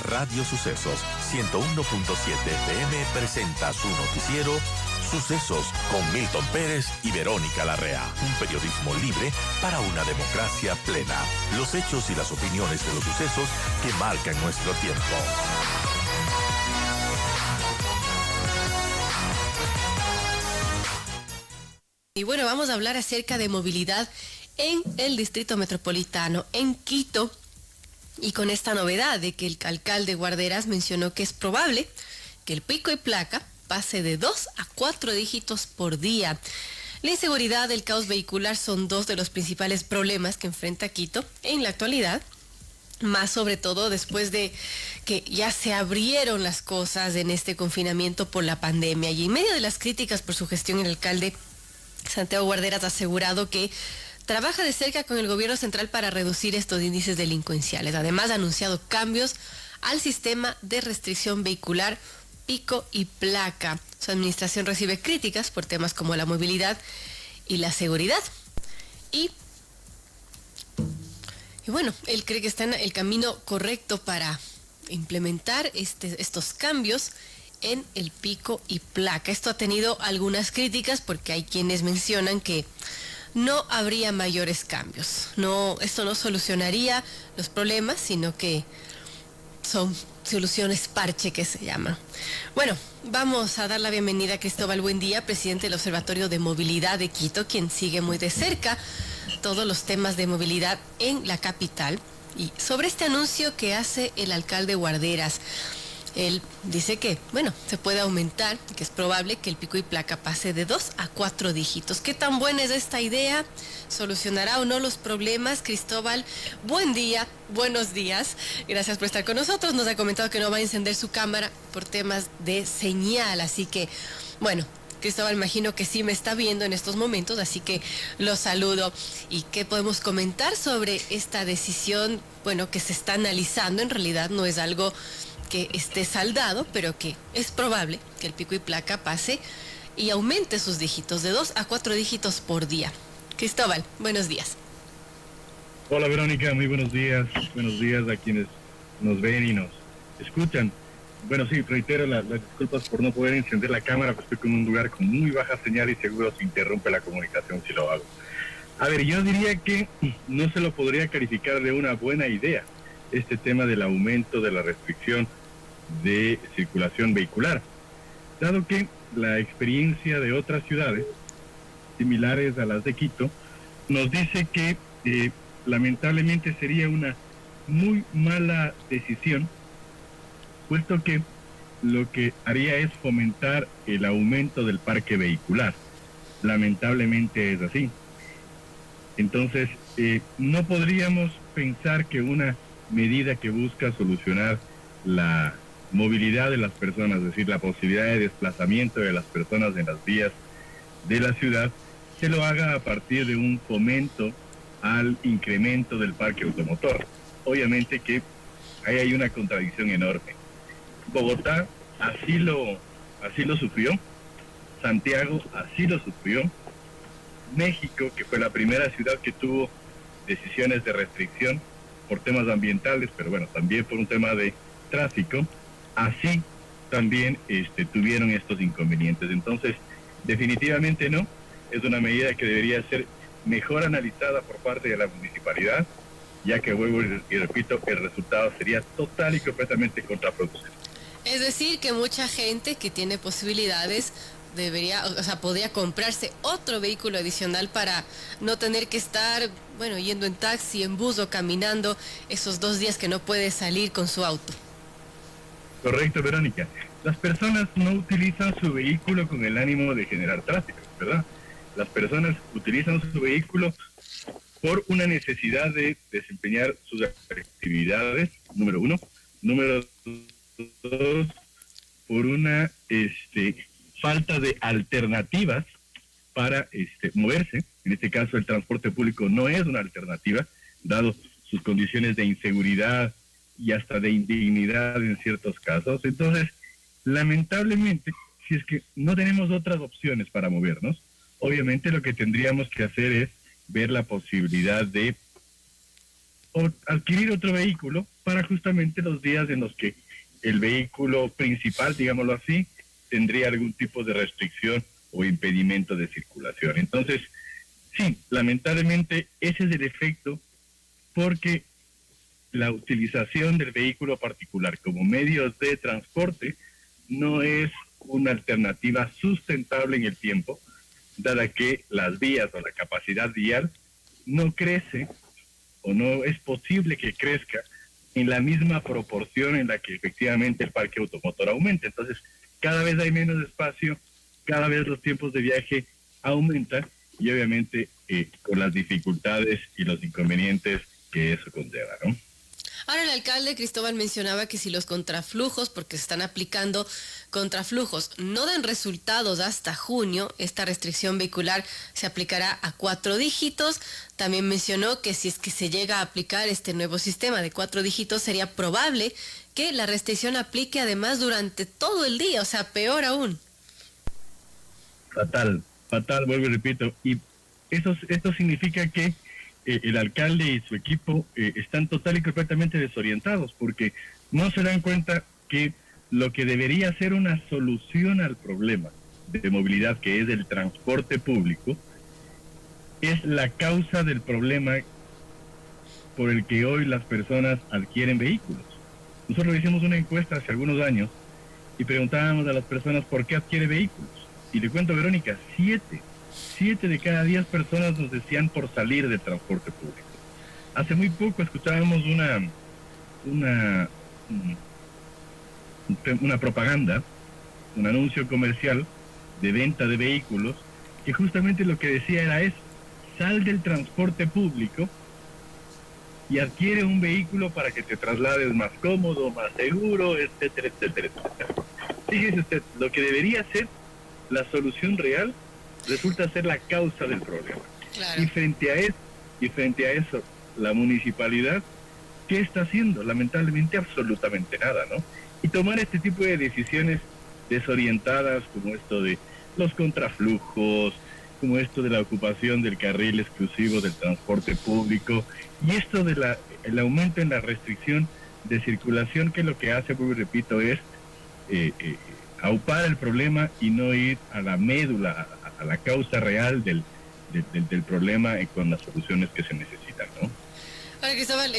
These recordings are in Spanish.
Radio Sucesos 101.7 FM presenta su noticiero Sucesos con Milton Pérez y Verónica Larrea. Un periodismo libre para una democracia plena. Los hechos y las opiniones de los sucesos que marcan nuestro tiempo. Y bueno, vamos a hablar acerca de movilidad en el Distrito Metropolitano, en Quito, y con esta novedad de que el alcalde Guarderas mencionó que es probable que el pico y placa pase de 2 a 4 dígitos por día. La inseguridad y el caos vehicular son dos de los principales problemas que enfrenta Quito en la actualidad, más sobre todo después de que ya se abrieron las cosas en este confinamiento por la pandemia. Y en medio de las críticas por su gestión, el alcalde Santiago Guarderas ha asegurado que trabaja de cerca con el gobierno central para reducir estos índices delincuenciales. Además, ha anunciado cambios al sistema de restricción vehicular, pico y placa. Su administración recibe críticas por temas como la movilidad y la seguridad. Y bueno, él cree que está en el camino correcto para implementar estos cambios en el pico y placa. Esto ha tenido algunas críticas porque hay quienes mencionan que no habría mayores cambios. Esto no solucionaría los problemas, sino que son soluciones parche que se llaman. Bueno, vamos a dar la bienvenida a Cristóbal Buendía, presidente del Observatorio de Movilidad de Quito, quien sigue muy de cerca todos los temas de movilidad en la capital. Y sobre este anuncio que hace el alcalde Guarderas, él dice que, bueno, se puede aumentar, que es probable que el pico y placa pase de 2 a 4 dígitos. ¿Qué tan buena es esta idea? ¿Solucionará o no los problemas? Cristóbal, buen día, buenos días. Gracias por estar con nosotros. Nos ha comentado que no va a encender su cámara por temas de señal. Así que, bueno, Cristóbal, imagino que sí me está viendo en estos momentos, así que lo saludo. ¿Y qué podemos comentar sobre esta decisión? Bueno, que se está analizando, en realidad no es algo que esté saldado, pero que es probable que el pico y placa pase y aumente sus dígitos de 2 a 4 dígitos por día. Cristóbal, buenos días. Hola Verónica, muy buenos días. Buenos días a quienes nos ven y nos escuchan. Bueno, sí, reitero las disculpas por no poder encender la cámara, pues estoy con un lugar con muy baja señal y seguro se interrumpe la comunicación si lo hago. A ver, yo diría que no se lo podría calificar de una buena idea este tema del aumento de la restricción de circulación vehicular, dado que la experiencia de otras ciudades similares a las de Quito nos dice que lamentablemente sería una muy mala decisión, puesto que lo que haría es fomentar el aumento del parque vehicular. Lamentablemente es así. Entonces, no podríamos pensar que una medida que busca solucionar la movilidad de las personas, es decir, la posibilidad de desplazamiento de las personas en las vías de la ciudad, se lo haga a partir de un fomento al incremento del parque automotor. Obviamente que ahí hay una contradicción enorme. Bogotá así lo sufrió, Santiago así lo sufrió, México, que fue la primera ciudad que tuvo decisiones de restricción por temas ambientales, pero bueno, también por un tema de tráfico, así también tuvieron estos inconvenientes. Entonces, definitivamente no, es una medida que debería ser mejor analizada por parte de la municipalidad, ya que vuelvo y repito, el resultado sería total y completamente contraproducente. Es decir, que mucha gente que tiene posibilidades podría comprarse otro vehículo adicional para no tener que estar, bueno, yendo en taxi, en bus o caminando esos 2 días que no puede salir con su auto. Correcto, Verónica. Las personas no utilizan su vehículo con el ánimo de generar tráfico, ¿verdad? Las personas utilizan su vehículo por una necesidad de desempeñar sus actividades, número uno. Número dos, por una falta de alternativas para moverse. En este caso, el transporte público no es una alternativa, dado sus condiciones de inseguridad y hasta de indignidad en ciertos casos. Entonces, lamentablemente, si es que no tenemos otras opciones para movernos, obviamente lo que tendríamos que hacer es ver la posibilidad de o adquirir otro vehículo para justamente los días en los que el vehículo principal, digámoslo así, tendría algún tipo de restricción o impedimento de circulación. Entonces, sí, lamentablemente ese es el efecto, porque la utilización del vehículo particular como medio de transporte no es una alternativa sustentable en el tiempo, dada que las vías o la capacidad vial no crece o no es posible que crezca en la misma proporción en la que efectivamente el parque automotor aumenta. Entonces, cada vez hay menos espacio, cada vez los tiempos de viaje aumentan y obviamente con las dificultades y los inconvenientes que eso conlleva, ¿no? Ahora el alcalde Cristóbal mencionaba que si los contraflujos, porque se están aplicando contraflujos, no dan resultados hasta junio, esta restricción vehicular se aplicará a 4 dígitos. También mencionó que si es que se llega a aplicar este nuevo sistema de 4 dígitos, sería probable que la restricción aplique además durante todo el día, o sea, peor aún. Fatal, vuelvo y repito. Y esto significa que el alcalde y su equipo están total y completamente desorientados, porque no se dan cuenta que lo que debería ser una solución al problema de movilidad, que es el transporte público, es la causa del problema por el que hoy las personas adquieren vehículos. Nosotros hicimos una encuesta hace algunos años y preguntábamos a las personas por qué adquiere vehículos. Y le cuento, Verónica, 7 de cada 10 personas nos decían por salir del transporte público. Hace muy poco escuchábamos una propaganda, un anuncio comercial de venta de vehículos, que justamente lo que decía era eso: sal del transporte público y adquiere un vehículo para que te traslades más cómodo, más seguro, etcétera, etcétera, etcétera. Fíjese usted, lo que debería ser la solución real resulta ser la causa del problema. Claro. Y frente a eso, la municipalidad, ¿qué está haciendo? Lamentablemente absolutamente nada, ¿no? Y tomar este tipo de decisiones desorientadas, como esto de los contraflujos, como esto de la ocupación del carril exclusivo del transporte público, y esto de el aumento en la restricción de circulación, que lo que hace, pues repito, es aupar el problema y no ir a la médula, a la causa real del problema con las soluciones que se necesitan, ¿no? Ahora, Cristóbal,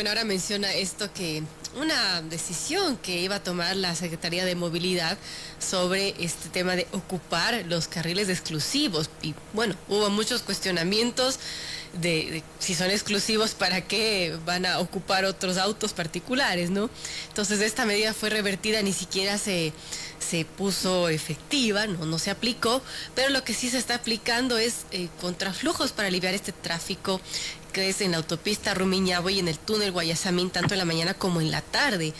ahora menciona esto, que una decisión que iba a tomar la Secretaría de Movilidad sobre este tema de ocupar los carriles exclusivos. Y bueno, hubo muchos cuestionamientos de si son exclusivos, ¿para qué van a ocupar otros autos particulares, no? Entonces esta medida fue revertida, ni siquiera se puso efectiva, no se aplicó, pero lo que sí se está aplicando es contraflujos para aliviar este tráfico que es en la autopista Rumiñahui y en el túnel Guayasamín, tanto en la mañana como en la tarde.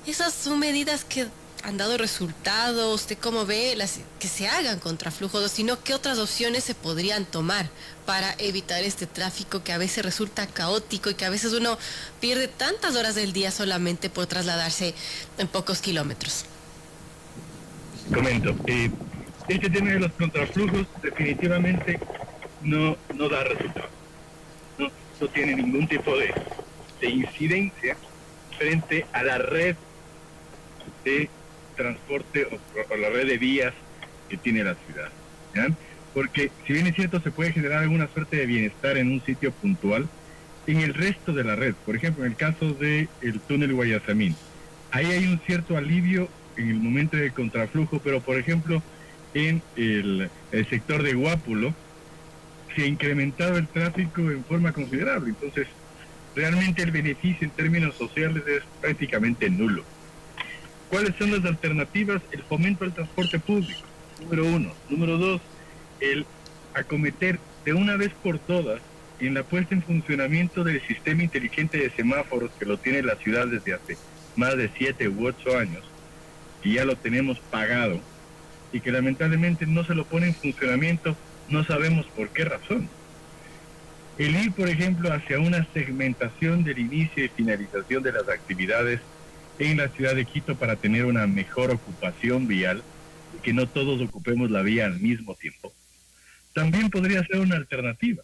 Esas son medidas que han dado resultado. ¿Usted cómo ve que se hagan contraflujos? Sino, ¿qué otras opciones se podrían tomar para evitar este tráfico que a veces resulta caótico y que a veces uno pierde tantas horas del día solamente por trasladarse en pocos kilómetros? Comento, este tema de los contraflujos definitivamente no da resultado. No tiene ningún tipo de incidencia frente a la red de transporte o la red de vías que tiene la ciudad, ¿ya? Porque si bien es cierto, se puede generar alguna suerte de bienestar en un sitio puntual, en el resto de la red, por ejemplo, en el caso del túnel Guayasamín, ahí hay un cierto alivio en el momento del contraflujo, pero por ejemplo, en el sector de Guápulo, se ha incrementado el tráfico en forma considerable. Entonces, realmente el beneficio en términos sociales es prácticamente nulo. ¿Cuáles son las alternativas? El fomento al transporte público, número 1. Número 2, el acometer de una vez por todas en la puesta en funcionamiento del sistema inteligente de semáforos, que lo tiene la ciudad desde hace más de 7 u 8 años, y ya lo tenemos pagado, y que lamentablemente no se lo pone en funcionamiento. No sabemos por qué razón. El ir, por ejemplo, hacia una segmentación del inicio y finalización de las actividades en la ciudad de Quito para tener una mejor ocupación vial, y que no todos ocupemos la vía al mismo tiempo, también podría ser una alternativa.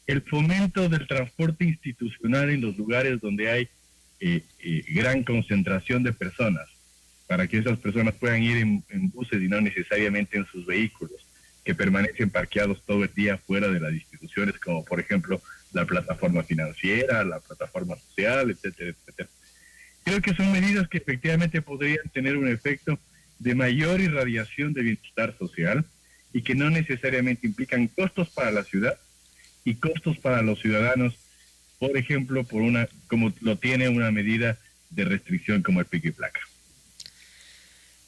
el fomento del transporte institucional en los lugares donde hay gran concentración de personas, para que esas personas puedan ir en buses y no necesariamente en sus vehículos, que permanecen parqueados todo el día fuera de las instituciones, como por ejemplo la plataforma financiera, la plataforma social, etcétera, etcétera. Creo que son medidas que efectivamente podrían tener un efecto de mayor irradiación de bienestar social y que no necesariamente implican costos para la ciudad y costos para los ciudadanos, por ejemplo, como lo tiene una medida de restricción como el pico y placa.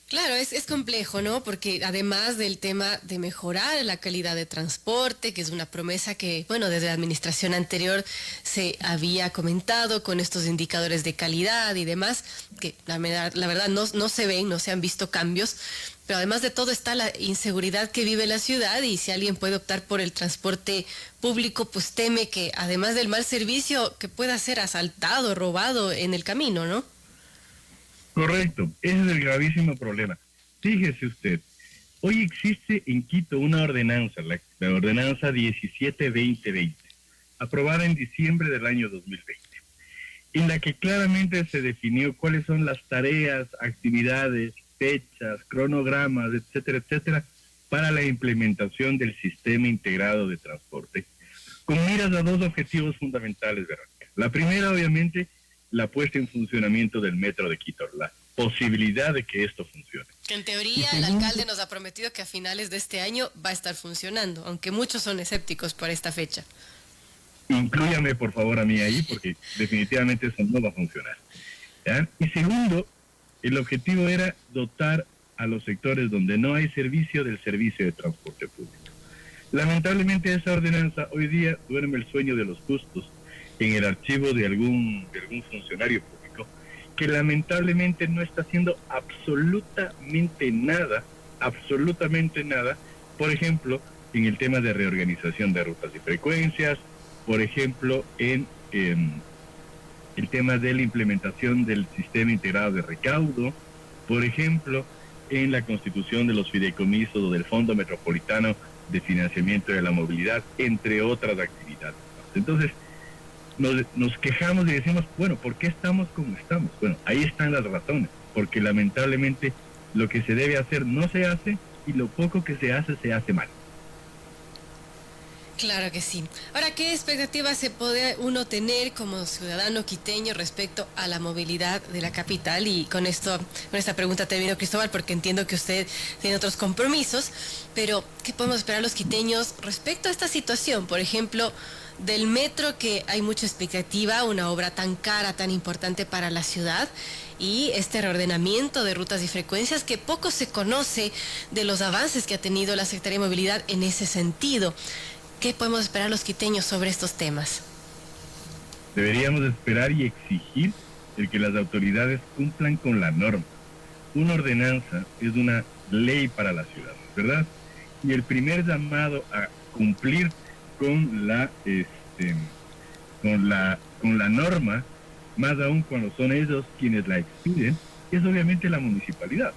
Claro, es complejo, ¿no? Porque además del tema de mejorar la calidad de transporte, que es una promesa que, bueno, desde la administración anterior se había comentado con estos indicadores de calidad y demás, que la verdad no se ven, no se han visto cambios, pero además de todo está la inseguridad que vive la ciudad y si alguien puede optar por el transporte público, pues teme que además del mal servicio, que pueda ser asaltado, robado en el camino, ¿no? Correcto, ese es el gravísimo problema. Fíjese usted, hoy existe en Quito una ordenanza, la ordenanza 17-2020, aprobada en diciembre del año 2020, en la que claramente se definió cuáles son las tareas, actividades, fechas, cronogramas, etcétera, etcétera, para la implementación del sistema integrado de transporte, con miras a dos objetivos fundamentales, Verónica. La primera, obviamente, la puesta en funcionamiento del metro de Quito, la posibilidad de que esto funcione. Que en teoría el alcalde nos ha prometido que a finales de este año va a estar funcionando, aunque muchos son escépticos por esta fecha. Inclúyame por favor a mí ahí, porque definitivamente eso no va a funcionar, ¿ya? Y segundo, el objetivo era dotar a los sectores donde no hay servicio del servicio de transporte público. Lamentablemente esa ordenanza hoy día duerme el sueño de los justos en el archivo de algún funcionario público, que lamentablemente no está haciendo absolutamente nada, por ejemplo, en el tema de reorganización de rutas y frecuencias, por ejemplo, en el tema de la implementación del sistema integrado de recaudo, por ejemplo, en la constitución de los fideicomisos o del Fondo Metropolitano de Financiamiento de la Movilidad, entre otras actividades. Entonces, nos quejamos y decimos, bueno, ¿por qué estamos como estamos? Bueno, ahí están las razones, porque lamentablemente lo que se debe hacer no se hace y lo poco que se hace mal. Claro que sí. Ahora, ¿qué expectativas se puede uno tener como ciudadano quiteño respecto a la movilidad de la capital? Y con esta pregunta termino, Cristóbal, porque entiendo que usted tiene otros compromisos, pero ¿qué podemos esperar los quiteños respecto a esta situación? Por ejemplo, del metro, que hay mucha expectativa, una obra tan cara, tan importante para la ciudad, y este reordenamiento de rutas y frecuencias que poco se conoce de los avances que ha tenido la Secretaría de Movilidad en ese sentido. ¿Qué podemos esperar los quiteños sobre estos temas? Deberíamos esperar y exigir el que las autoridades cumplan con la norma. Una ordenanza es una ley para la ciudad, ¿verdad? Y el primer llamado a cumplir con la norma, más aún cuando son ellos quienes la expiden, es obviamente la municipalidad.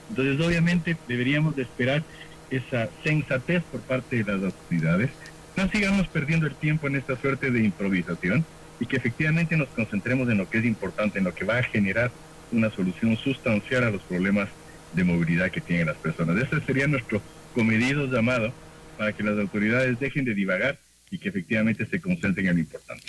Entonces, obviamente, deberíamos de esperar esa sensatez por parte de las autoridades. No sigamos perdiendo el tiempo en esta suerte de improvisación y que efectivamente nos concentremos en lo que es importante, en lo que va a generar una solución sustancial a los problemas de movilidad que tienen las personas. Ese sería nuestro comedido llamado para que las autoridades dejen de divagar y que efectivamente se concentren en lo importante.